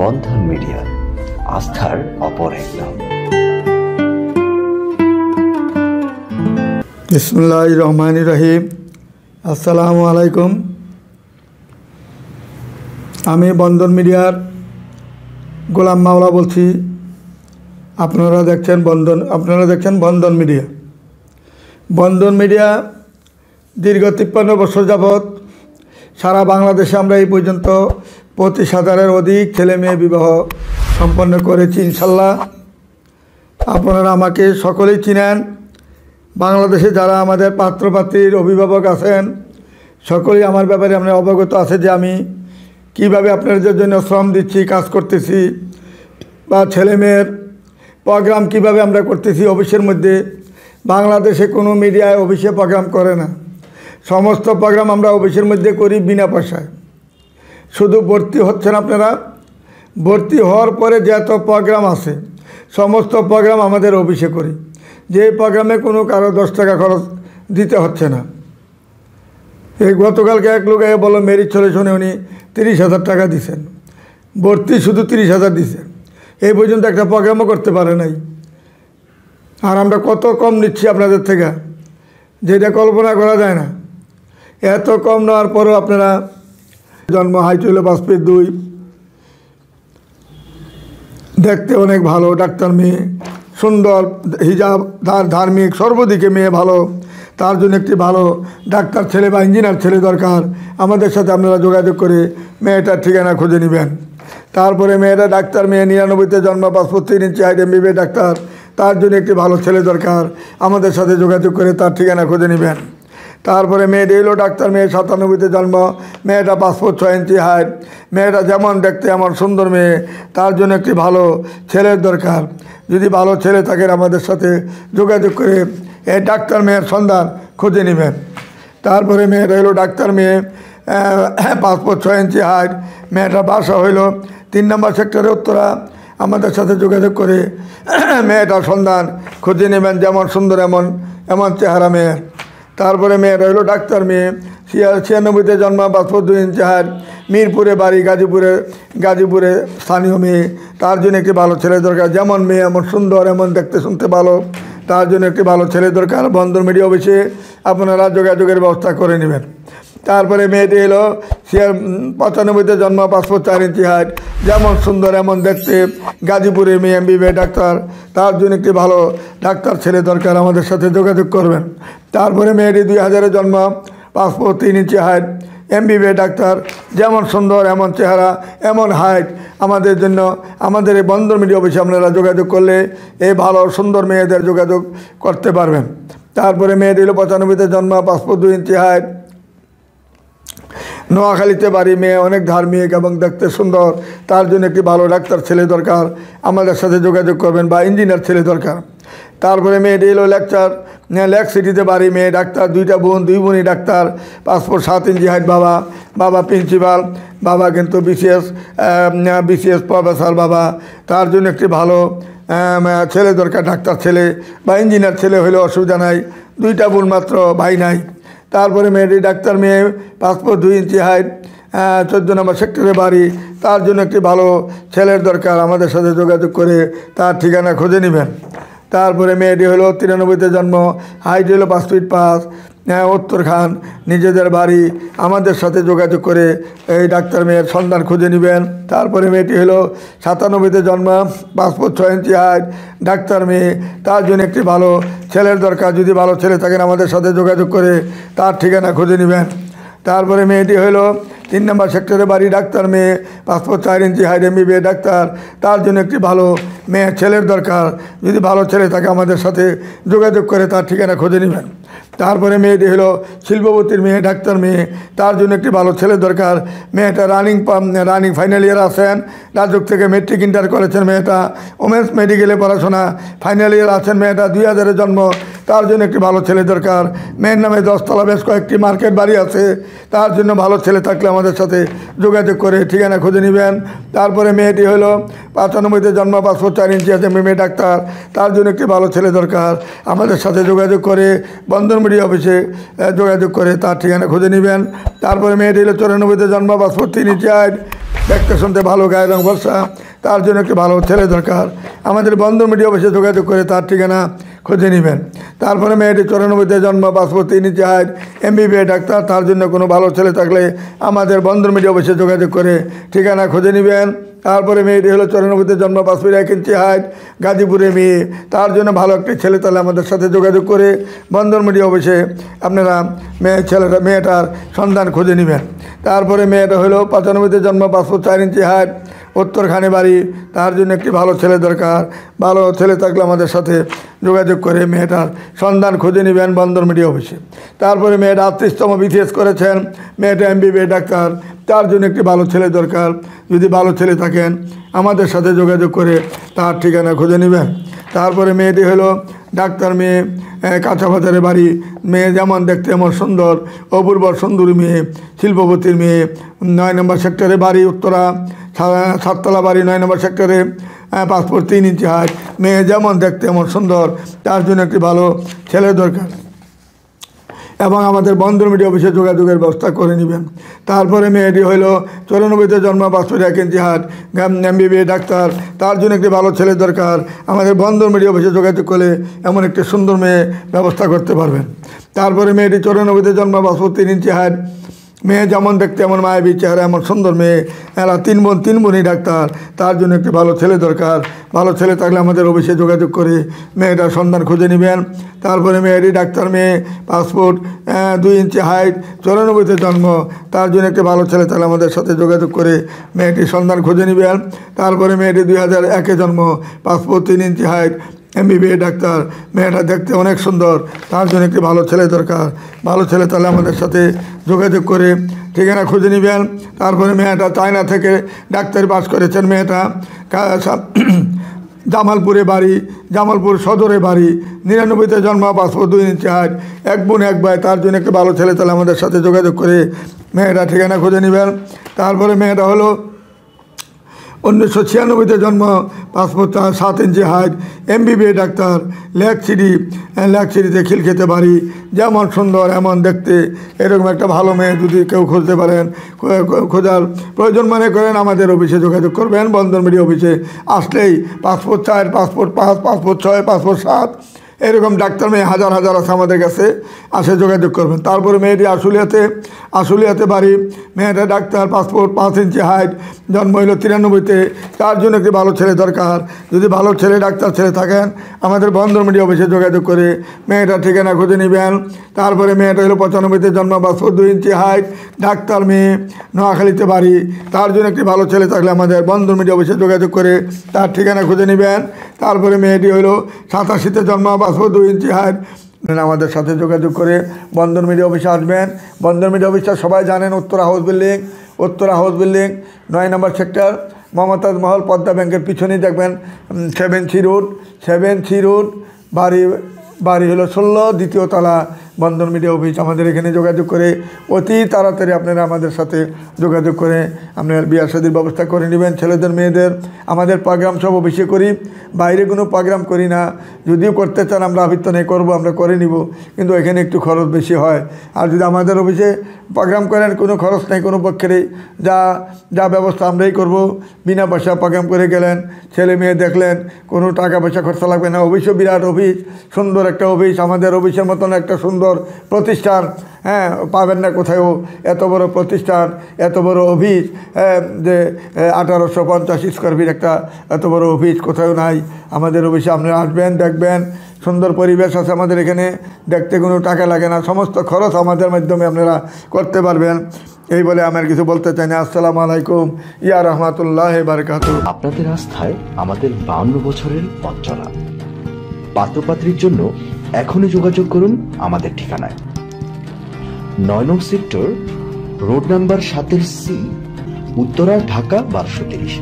বন্ধন media, আস্থার অপর এক নাম। বিসমিল্লাহির রহমানির রহিম। আসসালামু আলাইকুম। আমি বন্ধন মিডিয়ার গোলাম মাওলা বলছি। আপনারা দেখছেন বন্ধন মিডিয়া। বন্ধন মিডিয়া দীর্ঘ 53 বছর যাবৎ সারা বাংলাদেশে আমরা এই পর্যন্ত 25,000-এর অধিক ছেলে মেয়ে বিবাহ সম্পন্ন করেছি ইনশাল্লাহ। আপনারা আমাকে সকলেই চিনেন। বাংলাদেশে যারা আমাদের পাত্রপাত্রীর অভিভাবক আছেন সকলেই আমার ব্যাপারে আমরা অবগত আছে যে আমি কীভাবে আপনাদের জন্য শ্রম দিচ্ছি, কাজ করতেছি, বা ছেলে মেয়ের প্রোগ্রাম কীভাবে আমরা করতেছি। অফিসের মধ্যে বাংলাদেশে কোনো মিডিয়ায় অফিসে প্রোগ্রাম করে না। সমস্ত প্রোগ্রাম আমরা অফিসের মধ্যে করি বিনা পয়সায়। শুধু ভর্তি হচ্ছেন আপনারা, ভর্তি হওয়ার পরে যত প্রোগ্রাম আছে সমস্ত প্রোগ্রাম আমাদের অফিসে করি। যে প্রোগ্রামে কোনো কারো 10 টাকা খরচ দিতে হচ্ছে না। এই গতকালকে এক লোক বললো মেরিট সলিউশনে উনি 30,000 টাকা দিছেন, ভর্তি শুধু 30,000 দিছেন। এই পর্যন্ত একটা প্রোগ্রামও করতে পারে নাই। আর আমরা কত কম নিচ্ছি আপনাদের থেকে, যেটা কল্পনা করা যায় না। এত কম নেওয়ার পরও আপনারা, জন্ম হাইট হইল 5 ফিট 2, দেখতে অনেক ভালো, ডাক্তার মেয়ে, সুন্দর, হিজাব, ধার্মিক, সর্বদিকে মেয়ে ভালো, তার জন্য একটি ভালো ডাক্তার ছেলে বা ইঞ্জিনিয়ার ছেলে দরকার। আমাদের সাথে আপনারা যোগাযোগ করে মেয়েটার ঠিকানা খুঁজে নেবেন। তারপরে মেয়েটা ডাক্তার মেয়ে, 99-তে জন্ম, 5 ফুট 3 ইঞ্চি হাইট, MBBS ডাক্তার, তার জন্য একটি ভালো ছেলে দরকার। আমাদের সাথে যোগাযোগ করে তার ঠিকানা খুঁজে নেবেন। তারপরে মেয়েটা এলো ডাক্তার মেয়ে, 97-তে জন্ম, মেয়েটা 5 ফুট 6 ইঞ্চি হাইট, মেয়েটা যেমন দেখতে এমন সুন্দর মেয়ে, তার জন্য একটি ভালো ছেলের দরকার। যদি ভালো ছেলে থাকেন আমাদের সাথে যোগাযোগ করে এই ডাক্তার মেয়ের সন্ধান খুঁজে নেবেন। তারপরে মেয়েটা এলো ডাক্তার মেয়ে, 5 ফুট 6 ইঞ্চি হাইট, মেয়েটার বাসা হইল 3 নম্বর সেক্টরে উত্তরা। আমাদের সাথে যোগাযোগ করে মেয়েটার সন্ধান খুঁজে নেবেন, যেমন সুন্দর এমন চেহারা মেয়ের। তারপরে মেয়েটা হলো ডাক্তার মেয়ে, 96-তে জন্ম, 5 ফুট 2 ইঞ্চি হাইট, মিরপুরে বাড়ি, গাজীপুরে স্থানীয় মেয়ে, তার জন্য একটি ভালো ছেলে দরকার। যেমন মেয়ে এমন সুন্দর, এমন দেখতে শুনতে ভালো, তার জন্য একটি ভালো ছেলে দরকার। বন্ধন মিডিয়া অফিসে আপনারা যোগাযোগের ব্যবস্থা করে নেবেন। তারপরে মেয়েটি এলো 95-তে জন্ম, 5 ফুট 4 ইঞ্চি হাইট, যেমন সুন্দর এমন দেখতে, গাজীপুরের মেয়ে, MBBS ডাক্তার, তার জন্য একটি ভালো ডাক্তার ছেলে দরকার। আমাদের সাথে যোগাযোগ করবেন। তারপরে মেয়েটি 2000-এ জন্ম, 5 ফুট 3 ইঞ্চি হাইট, MBBS ডাক্তার, যেমন সুন্দর এমন চেহারা এমন হাইট। আমাদের জন্য আমাদের এই বন্ধন মিডিয়া অফিসে আপনারা যোগাযোগ করলে এই ভালো সুন্দর মেয়েদের যোগাযোগ করতে পারবেন। তারপরে মেয়েটি হলো 95-তে জন্ম, 5 ফুট 2 ইঞ্চি হাইট, নোয়াখালীতে বাড়ি, মেয়ে অনেক ধার্মিক এবং দেখতে সুন্দর, তার জন্য একটি ভালো ডাক্তার ছেলে দরকার। আমাদের সাথে যোগাযোগ করবেন, বা ইঞ্জিনিয়ার ছেলে দরকার। তারপরে মেয়েটি এলো লেক সিটিতে বাড়ি, মেয়ে ডাক্তার, 2টা বোন, 2 বোনই ডাক্তার, 5 ফুট 7 ইঞ্চি হাইট, বাবা প্রিন্সিপাল, বাবা কিন্তু বিসিএস প্রফেসর বাবা, তার জন্য একটি ভালো ছেলে দরকার, ডাক্তার ছেলে বা ইঞ্জিনিয়ার ছেলে হলে অসুবিধা নাই। 2টা বোন মাত্র, ভাই নাই। তারপরে মেয়েটি ডাক্তার মেয়ে, 5 ফুট 2 ইঞ্চি হাইট, 14 নম্বর সেক্টরে বাড়ি, তার জন্য একটি ভালো ছেলের দরকার। আমাদের সাথে যোগাযোগ করে তার ঠিকানা খুঁজে নেবেন। তারপরে মেয়েটি হলো 93-তে জন্ম, হাইট হলো 5 ফিট 5, উত্তরখান, নিজেদের বাড়ি। আমাদের সাথে যোগাযোগ করে এই ডাক্তার মেয়ের সন্ধান খুঁজে নেবেন। তারপরে মেয়েটি হলো 97-তে জন্ম, 5 ফুট 6 ইঞ্চি হাইট, ডাক্তার মেয়ে, তার জন্য একটি ভালো ছেলের দরকার। যদি ভালো ছেলে থাকেন আমাদের সাথে যোগাযোগ করে তার ঠিকানা খুঁজে নেবেন। তারপরে মেয়েটি হলো 3 নম্বর সেক্টরে বাড়ি, ডাক্তার মেয়ে, 5 ফুট 4 ইঞ্চি হাইট, MBBS ডাক্তার, তার জন্য একটি ভালো মেয়ে ছেলের দরকার। যদি ভালো ছেলে থাকে আমাদের সাথে যোগাযোগ করে তার ঠিকানা খুঁজে নেবেন। তারপরে মেয়েটি হলো শিল্পপতির মেয়ে, ডাক্তার মেয়ে, তার জন্য একটি ভালো ছেলে দরকার। মেয়েটা রানিং ফাইনাল ইয়ার আছেন, রাজুক থেকে মেট্রিক ইন্টার করেছেন। মেয়েটা ওমেন্স মেডিকেলে পড়াশোনা, ফাইনাল ইয়ার আছেন। মেয়েটা 2000-এ জন্ম, তার জন্য একটি ভালো ছেলে দরকার। মেয়ের নামে 10 তলা বেশ কয়েকটি মার্কেট বাড়ি আছে, তার জন্য ভালো ছেলে থাকলে আমাদের সাথে যোগাযোগ করে ঠিকানা খুঁজে নেবেন। তারপরে মেয়েটি হলো 95-তে জন্ম, 5 ফুট 4 ইঞ্চি আছে, মেয়ে ডাক্তার, তার জন্য একটি ভালো ছেলে দরকার। আমাদের সাথে যোগাযোগ করে বন্ধন মিডিয়া অফিসে যোগাযোগ করে তার ঠিকানা খুঁজে নেবেন। তারপরে মেয়েটি হলো 94-তে জন্ম, 5 ফুট 3 ইঞ্চি হাইট, দেখতে শুনতে ভালো, গায়ের রং বর্ষা, তার জন্য একটি ভালো ছেলে দরকার। আমাদের বন্ধন মিডিয়া অফিসে যোগাযোগ করে তার ঠিকানা খুঁজে নেবেন। তারপরে মেয়েটি 94-তে জন্ম, পাসপোর্ট 3 ইঞ্চি হাইট, MBBA ডাক্তার, তার জন্য কোনো ভালো ছেলে থাকলে আমাদের বন্ধন মিডিয়া অফিসে যোগাযোগ করে ঠিকানা খুঁজে নেবেন। তারপরে মেয়েটি হলো 94-তে জন্ম, পাসপোর্ট 1 ইঞ্চি হাইট, গাজীপুরে মেয়ে, তার জন্য ভালো একটি ছেলে তাহলে আমাদের সাথে যোগাযোগ করে বন্ধন মিডিয়া অফিসে আপনারা মেয়েটার সন্ধান খুঁজে নেবেন। তারপরে মেয়েটা হলো 95-তে জন্ম, পাসপোর্ট 4 ইঞ্চি হাইট, উত্তরখানে বাড়ি, তার জন্য একটি ভালো ছেলে দরকার। ভালো ছেলে থাকলে আমাদের সাথে যোগাযোগ করে মেয়েটার সন্ধান খুঁজে নেবেন বন্ধন মিডিয়া অফিসে। তারপরে মেয়েটা 38তম BCS করেছেন, মেয়েটা MBBA ডাক্তার, তার জন্য একটি ভালো ছেলে দরকার। যদি ভালো ছেলে থাকেন আমাদের সাথে যোগাযোগ করে তার ঠিকানা খুঁজে নেবেন। তারপরে মেয়েটি হলো ডাক্তার মেয়ে, কাঁচা বাজারে বাড়ি, মেয়ে যেমন দেখতে এমন সুন্দর, অপূর্ব সুন্দরী মেয়ে, শিল্পপতির মেয়ে, 9 নম্বর সেক্টরে বাড়ি, উত্তরা 7তলা বাড়ি, 9 নম্বর সেক্টরে, পাসপোর্ট 3 ইঞ্চি হাইট, মেয়ে যেমন দেখতে এমন সুন্দর, তার জন্য একটি ভালো ছেলে দরকার এবং আমাদের বন্ধন মিডিয়া অফিসে যোগাযোগের ব্যবস্থা করে নেবেন। তারপরে মেয়েটি হইল 94-তে জন্ম, পাসপোর্ট 1 ইঞ্চি হাইট, MBBA ডাক্তার, তার জন্য একটি ভালো ছেলে দরকার। আমাদের বন্ধন মিডিয়া অফিসে যোগাযোগ করলে এমন একটি সুন্দর মেয়ে ব্যবস্থা করতে পারবেন। তারপরে মেয়েটি 94-তে জন্ম, পাসপোর্ট 3 ইঞ্চি হাইট, মেয়ে যেমন দেখতে এমন মায়াবী চেহারা, এমন সুন্দর মেয়ে, এরা 3 বোনই ডাক্তার, তার জন্য একটি ভালো ছেলে দরকার। ভালো ছেলে থাকলে আমাদের অফিসে যোগাযোগ করে মেয়েটার সন্ধান খুঁজে নেবেন। তারপরে মেয়েটি ডাক্তার মেয়ে, পাসপোর্ট 2 ইঞ্চি হাইট, 94-তে জন্ম, তার জন্য একটি ভালো ছেলে থাকলে আমাদের সাথে যোগাযোগ করে মেয়েটির সন্ধান খুঁজে নেবেন। তারপরে মেয়েটি 2001-এ জন্ম, পাসপোর্ট 3 ইঞ্চি হাইট, MBBA ডাক্তার, মেয়েটা দেখতে অনেক সুন্দর, তার জন্য একটি ভালো ছেলে দরকার। ভালো ছেলে তাহলে আমাদের সাথে যোগাযোগ করে ঠিকানা খুঁজে নেবেন। তারপরে মেয়েটা চায়না থেকে ডাক্তারি পাস করেছেন, মেয়েটা জামালপুরে বাড়ি, জামালপুর সদরে বাড়ি, 99-তে জন্ম, পাসপোর্ট 2 ইঞ্চি হাইট, 1 বোন 1 ভাই, তার জন্য একটি ভালো ছেলে তাহলে আমাদের সাথে যোগাযোগ করে মেয়েটা ঠিকানা খুঁজে নেবেন। তারপরে মেয়েটা হলো 1996-তে জন্ম, পাসপোর্ট 7 ইঞ্চি হাইট, MBBA ডাক্তার, লেক সিটিতে খিলক্ষেতে বাড়ি, যেমন সুন্দর এমন দেখতে, এরকম একটা ভালো মেয়ে যদি কেউ খুঁজতে পারেন, খোঁজার প্রয়োজন মনে করেন আমাদের অফিসে যোগাযোগ করবেন। বন্ধন মিডিয়া অফিসে আসলেই পাসপোর্ট 4, পাসপোর্ট 5, পাসপোর্ট 6, পাসপোর্ট 7, এরকম ডাক্তার মেয়ে হাজার হাজার আছে আমাদের কাছে, আসে যোগাযোগ করবেন। তারপরে মেয়েটি আশুলিয়াতে বাড়ি, মেয়েটা ডাক্তার, পাসপোর্ট 5 ইঞ্চি হাইট, জন্ম হইল 93-তে, তার জন্য একটি ভালো ছেলে দরকার। যদি ভালো ছেলে ডাক্তার ছেলে থাকেন আমাদের বন্ধন মিডিয়া অফিসে যোগাযোগ করে মেয়েটার ঠিকানা খুঁজে নেবেন। তারপরে মেয়েটা হলো 95-তে জন্ম, পাসপোর্ট 2 ইঞ্চি হাইট, ডাক্তার মেয়ে, নোয়াখালীতে বাড়ি, তার জন্য একটি ভালো ছেলে থাকলে আমাদের বন্ধন মিডিয়া অফিসে যোগাযোগ করে তার ঠিকানা খুঁজে নেবেন। তারপরে মেয়েটি হলো 87-তে জন্ম, পাসপোর্ট 2 ইঞ্চি হাইট, আমাদের সাথে যোগাযোগ করে বন্ধন মিডিয়া অফিসে আসবেন। বন্ধন মিডিয়া অফিসটা সবাই জানেন, উত্তরা হাউস বিল্ডিং 9 নম্বর সেক্টর, মমতাজ মহল, পদ্মা ব্যাংকের পিছনেই দেখবেন 7 রোড, বাড়ি হলো 16, 2য় তলা, বন্ধন মিডিয়া অফিস। আমাদের এখানে যোগাযোগ করে অতি তাড়াতাড়ি আপনারা আমাদের সাথে যোগাযোগ করে আপনার বিয়ার শাদীর ব্যবস্থা করে নেবেন। ছেলেদের মেয়েদের আমাদের প্রোগ্রাম সব অফিসে করি, বাইরে কোনো প্রোগ্রাম করি না। যদিও করতে চান আমরা আবৃত্তনে করবো, আমরা করে নিব, কিন্তু এখানে একটু খরচ বেশি হয়। আর যদি আমাদের অফিসে প্রোগ্রাম করেন কোনো খরচ নেই কোনো পক্ষেরই, যা ব্যবস্থা আমরাই করব। বিনা পয়সা প্রোগ্রাম করে গেলেন, ছেলে মেয়ে দেখলেন, কোনো টাকা পয়সা খরচা লাগবে না। অফিসও বিরাট অফিস, সুন্দর একটা অফিস, আমাদের অফিসের মতন একটা সুন্দর প্রতিষ্ঠান পাবেন না কোথাও। এত বড় প্রতিষ্ঠান, এত বড় অফিস, যে 1850 স্কোয়ার ফিট একটা এত বড় অফিস কোথাও নাই। আমাদের অফিসে আপনারা আসবেন, দেখবেন, সুন্দর পরিবেশ আছে আমাদের এখানে, দেখতে কোনো টাকা লাগে না, সমস্ত খরচ আমাদের মাধ্যমে আপনারা করতে পারবেন। এই বলে আমার কিছু বলতে চাই না। আসসালামু আলাইকুম ইয়া রহমাতুল্লাহি ওয়া বারাকাতুহু। আপনাদের আস্থায় আমাদের 52 বছরের পথ চলা। পাত্রপাত্রীর জন্য এখনই যোগাযোগ করুন আমাদের ঠিকানায়, 9 নং sector, road number 7 C, Uttara, Dhaka 1230।